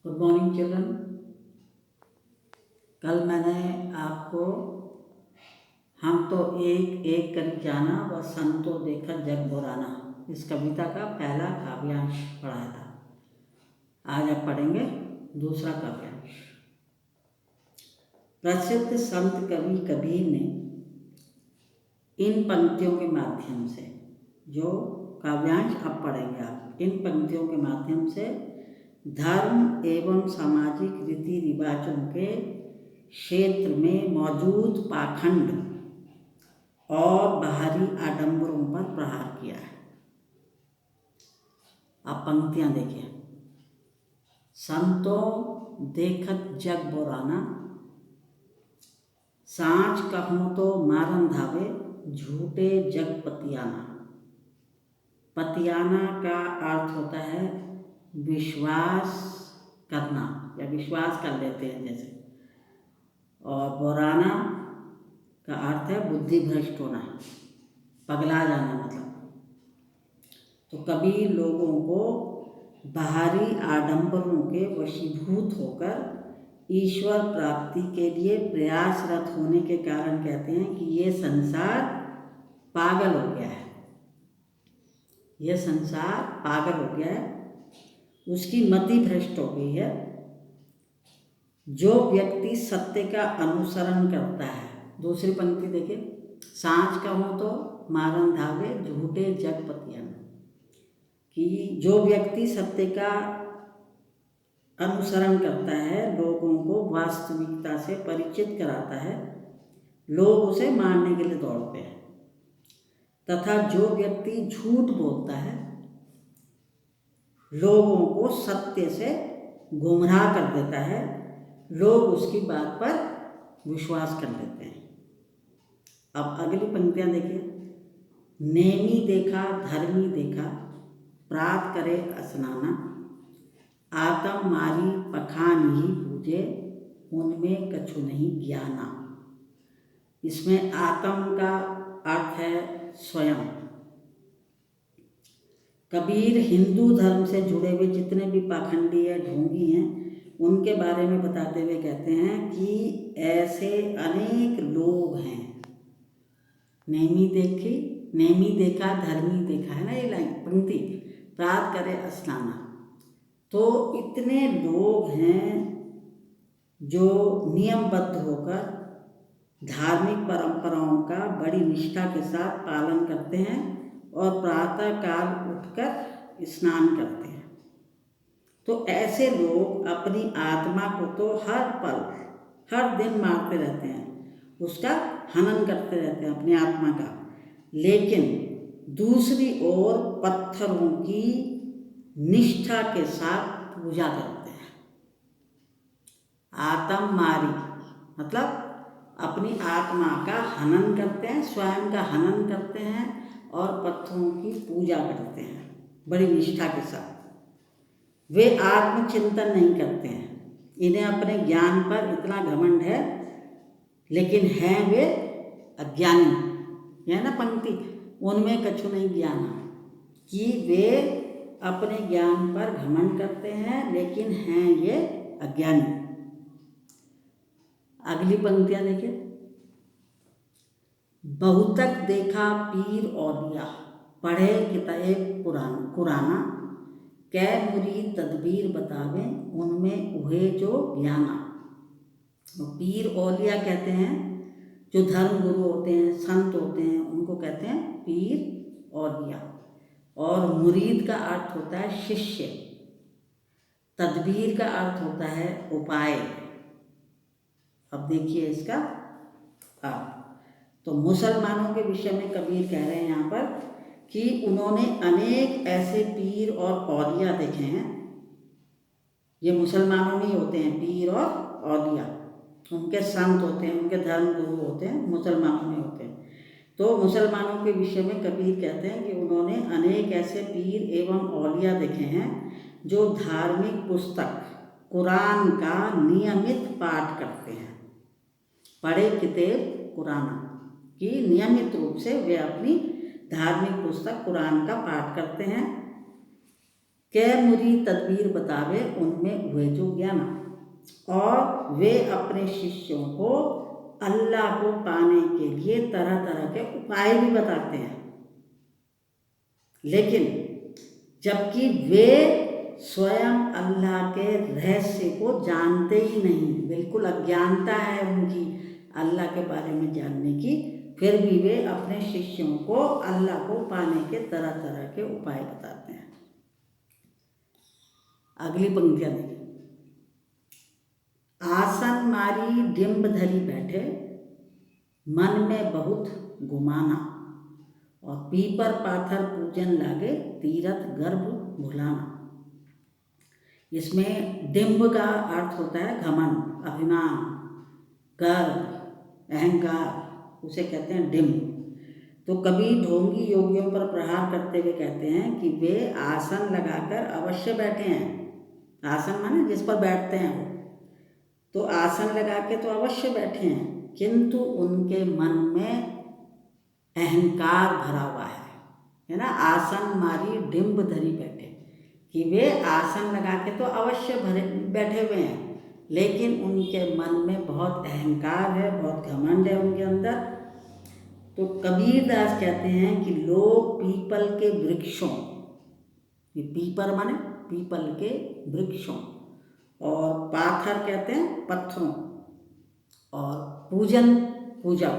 Good morning children. कल मैंने आपको हम तो एक एक कर जाना व संतो देखा जग बुराना इस कविता का पहला काव्यांश पढ़ाया था। आज आप पढ़ेंगे दूसरा काव्यांश। प्रसिद्ध संत कवि कबीर ने इन पंक्तियों के माध्यम से, जो काव्यांश अब पढ़ेंगे आप, इन पंक्तियों के माध्यम से धर्म एवं सामाजिक रीति रिवाजों के क्षेत्र में मौजूद पाखंड और बाहरी आडंबरों पर प्रहार किया है। आप पंक्तियां देखिए। संतों देखत जग बोराना, सांच कहूँ तो मारन धावे, झूठे जग पतियाना। पतियाना का अर्थ होता है विश्वास करना या विश्वास कर लेते हैं जैसे, और बोराना का अर्थ है बुद्धि भ्रष्ट होना, पगला जाना मतलब। तो कबीर लोगों को बाहरी आडंबरों के वशीभूत होकर ईश्वर प्राप्ति के लिए प्रयासरत होने के कारण कहते हैं कि ये संसार पागल हो गया है, यह संसार पागल हो गया है, उसकी मति भ्रष्ट हो गई है। जो व्यक्ति सत्य का अनुसरण करता है, दूसरी पंक्ति देखिए, सांच कहूँ तो मारन धावे, झूठे जग पतियाना, कि जो व्यक्ति सत्य का अनुसरण करता है, लोगों को वास्तविकता से परिचित कराता है, लोग उसे मारने के लिए दौड़ते हैं। तथा जो व्यक्ति झूठ बोलता है, लोगों को सत्य से गुमराह कर देता है, लोग उसकी बात पर विश्वास कर लेते हैं। अब अगली पंक्तियां देखिए। नेमी देखा धर्मी देखा, प्रात करे स्नाना, आतम मारी पखान ही पूजे, उनमें कछु नहीं ज्ञाना। इसमें आतम का अर्थ है स्वयं। कबीर हिंदू धर्म से जुड़े हुए जितने भी पाखंडी या ढोंगी हैं, उनके बारे में बताते हुए कहते हैं कि ऐसे अनेक लोग हैं। नेमी देखी, नेमी देखा धर्मी देखा, है ना ये लाइन पंक्ति, प्रात करे स्नाना। तो इतने लोग हैं जो नियमबद्ध होकर धार्मिक परंपराओं का बड़ी निष्ठा के साथ पालन करते हैं और प्रातः काल उठकर स्नान करते हैं। तो ऐसे लोग अपनी आत्मा को तो हर पल हर दिन मारते रहते हैं, उसका हनन करते रहते हैं अपनी आत्मा का, लेकिन दूसरी ओर पत्थरों की निष्ठा के साथ पूजा करते हैं। आत्म मारी मतलब अपनी आत्मा का हनन करते हैं, स्वयं का हनन करते हैं और पत्थरों की पूजा करते हैं बड़ी निष्ठा के साथ। वे आत्मचिंतन नहीं करते हैं, इन्हें अपने ज्ञान पर इतना घमंड है, लेकिन हैं वे अज्ञानी। यह ना पंक्ति, उनमें कछु नहीं ज्ञान, कि वे अपने ज्ञान पर घमंड करते हैं लेकिन हैं ये अज्ञानी। अगली पंक्तियां देखिए। बहुतक देखा पीर औलिया, पढ़े किताब कुराना, कै मुरीद तदबीर बतावे, उनमें उहे जो ज्ञाना। तो पीर औलिया कहते हैं जो धर्म गुरु होते हैं, संत होते हैं, उनको कहते हैं पीर औलिया। और मुरीद का अर्थ होता है शिष्य, तदबीर का अर्थ होता है उपाय। अब देखिए इसका अर्थ। तो मुसलमानों के विषय में कबीर कह रहे हैं यहाँ पर कि उन्होंने अनेक ऐसे पीर और औलिया देखे हैं। ये मुसलमानों में ही होते हैं पीर और औलिया, उनके संत होते हैं, उनके धर्म गुरु होते हैं, मुसलमानों में होते हैं। तो मुसलमानों के विषय में कबीर कहते हैं कि उन्होंने अनेक ऐसे पीर एवं औलिया देखे हैं जो धार्मिक पुस्तक कुरान का नियमित पाठ करते हैं। पढ़े किताब कुराना, कि नियमित रूप से वे अपनी धार्मिक पुस्तक कुरान का पाठ करते हैं, कै मुरी तदबीर बतावे उनमें हुए जो ज्ञान, और वे अपने शिष्यों को अल्लाह को पाने के लिए तरह तरह के उपाय भी बताते हैं, लेकिन जबकि वे स्वयं अल्लाह के रहस्य को जानते ही नहीं, बिल्कुल अज्ञानता है उनकी अल्लाह के बारे में जानने की, फिर भी वे अपने शिष्यों को अल्लाह को पाने के तरह तरह के उपाय बताते हैं। अगली पंक्तियां देखिए। आसन मारी डिम्ब धरी बैठे, मन में बहुत गुमाना, और पीपर पाथर पूजन लागे, तीरथ गर्भ भुलाना। इसमें डिम्ब का अर्थ होता है घमंड, अभिमान, गर्व, अहंकार, उसे कहते हैं डिम्ब। तो कभी ढोंगी योगियों पर प्रहार करते हुए कहते हैं कि वे आसन लगाकर अवश्य बैठे हैं। आसन माने जिस पर बैठते हैं वो, तो आसन लगा के तो अवश्य बैठे हैं, किंतु उनके मन में अहंकार भरा हुआ है ना। आसन मारी डिम्ब धरी बैठे, कि वे आसन लगा के तो अवश्य बैठे हुए हैं, लेकिन उनके मन में बहुत अहंकार है, बहुत घमंड है उनके अंदर। तो कबीरदास कहते हैं कि लोग पीपल के वृक्षों, ये पीपर माने पीपल के वृक्षों, और पाथर कहते हैं पत्थरों, और पूजन पूजा।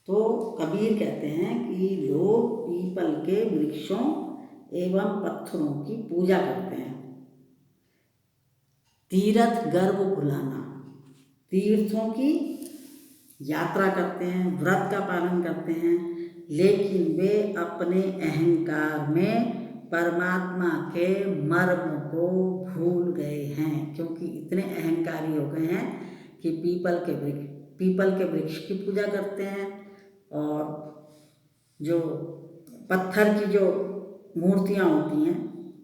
तो कबीर कहते हैं कि लोग पीपल के वृक्षों एवं पत्थरों की पूजा करते हैं। तीर्थ गर्भ भुलाना, तीर्थों की यात्रा करते हैं, व्रत का पालन करते हैं, लेकिन वे अपने अहंकार में परमात्मा के मर्म को भूल गए हैं, क्योंकि इतने अहंकारी हो गए हैं कि पीपल के वृक्ष की पूजा करते हैं, और जो पत्थर की जो मूर्तियाँ होती हैं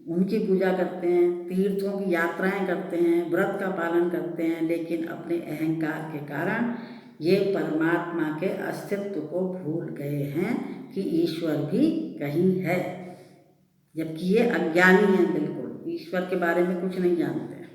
उनकी पूजा करते हैं, तीर्थों की यात्राएं करते हैं, व्रत का पालन करते हैं, लेकिन अपने अहंकार के कारण ये परमात्मा के अस्तित्व को भूल गए हैं कि ईश्वर भी कहीं है, जबकि ये अज्ञानी हैं, बिल्कुल ईश्वर के बारे में कुछ नहीं जानते हैं।